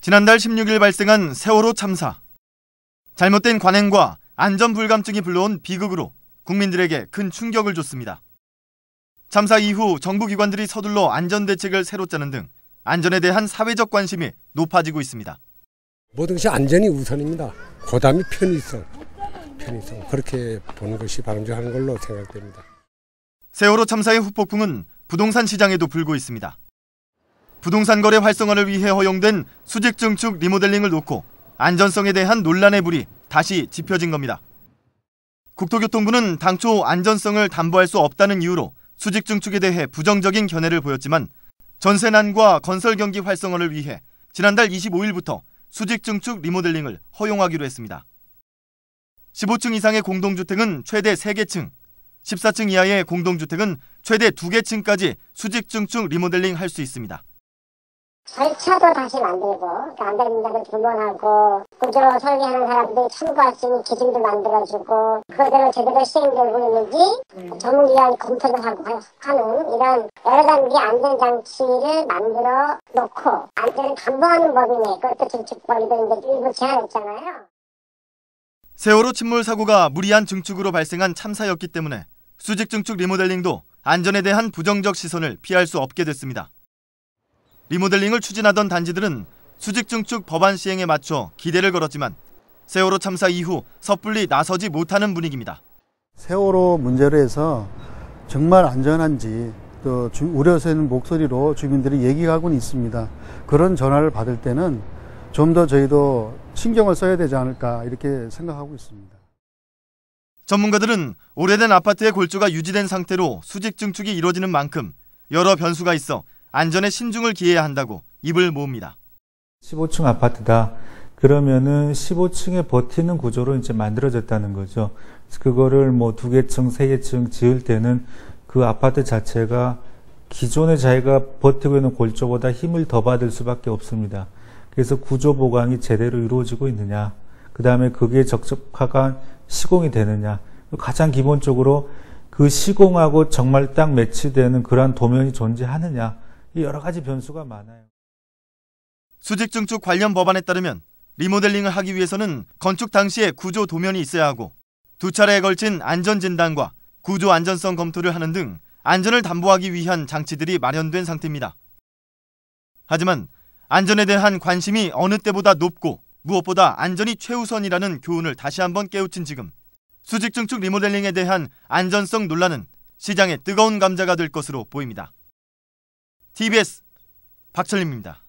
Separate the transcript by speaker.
Speaker 1: 지난달 16일 발생한 세월호 참사. 잘못된 관행과 안전 불감증이 불러온 비극으로 국민들에게 큰 충격을 줬습니다. 참사 이후 정부 기관들이 서둘러 안전 대책을 새로 짜는 등 안전에 대한 사회적 관심이 높아지고 있습니다.
Speaker 2: 모든 것이 안전이 우선입니다. 그다음에 편의성 그렇게 보는 것이 바람직한 걸로 생각됩니다.
Speaker 1: 세월호 참사의 후폭풍은 부동산 시장에도 불고 있습니다. 부동산 거래 활성화를 위해 허용된 수직 증축 리모델링을 놓고 안전성에 대한 논란의 불이 다시 지펴진 겁니다. 국토교통부는 당초 안전성을 담보할 수 없다는 이유로 수직 증축에 대해 부정적인 견해를 보였지만 전세난과 건설 경기 활성화를 위해 지난달 25일부터 수직 증축 리모델링을 허용하기로 했습니다. 15층 이상의 공동주택은 최대 3개층, 14층 이하의 공동주택은 최대 2개층까지 수직 증축 리모델링 할 수 있습니다.
Speaker 3: 절차도 다시 만들고 안 되는 문제를 조명하고 구조 설계하는 사람들이 참고할 수 있는 기준도 만들어주고 그대로 제대로 시행되고 있는지 전문기관이 검토를 하고 하는 이런 여러 단계 안전장치를 만들어 놓고 안전을 담보하는 법이네. 그것도 증축법이도 이제 일부 제한했잖아요.
Speaker 1: 세월호 침몰 사고가 무리한 증축으로 발생한 참사였기 때문에 수직 증축 리모델링도 안전에 대한 부정적 시선을 피할 수 없게 됐습니다. 리모델링을 추진하던 단지들은 수직 증축 법안 시행에 맞춰 기대를 걸었지만 세월호 참사 이후 섣불리 나서지 못하는 분위기입니다.
Speaker 4: 세월호 문제로 해서 정말 안전한지 또 우려되는 목소리로 주민들이 얘기하고는 있습니다. 그런 전화를 받을 때는 좀 더 저희도 신경을 써야 되지 않을까 이렇게 생각하고 있습니다.
Speaker 1: 전문가들은 오래된 아파트의 골조가 유지된 상태로 수직 증축이 이루어지는 만큼 여러 변수가 있어 안전에 신중을 기해야 한다고 입을 모읍니다.
Speaker 5: 15층 아파트다. 그러면은 15층에 버티는 구조로 이제 만들어졌다는 거죠. 그거를 뭐 2개층, 3개층 지을 때는 그 아파트 자체가 기존의 자기가 버티고 있는 골조보다 힘을 더 받을 수밖에 없습니다. 그래서 구조 보강이 제대로 이루어지고 있느냐, 그 다음에 그게 적적한 시공이 되느냐, 가장 기본적으로 그 시공하고 정말 딱 매치되는 그러한 도면이 존재하느냐, 여러 가지 변수가 많아요.
Speaker 1: 수직 증축 관련 법안에 따르면 리모델링을 하기 위해서는 건축 당시에 구조 도면이 있어야 하고 2차례에 걸친 안전 진단과 구조 안전성 검토를 하는 등 안전을 담보하기 위한 장치들이 마련된 상태입니다. 하지만 안전에 대한 관심이 어느 때보다 높고 무엇보다 안전이 최우선이라는 교훈을 다시 한번 깨우친 지금 수직 증축 리모델링에 대한 안전성 논란은 시장의 뜨거운 감자가 될 것으로 보입니다. TBS 박철림입니다.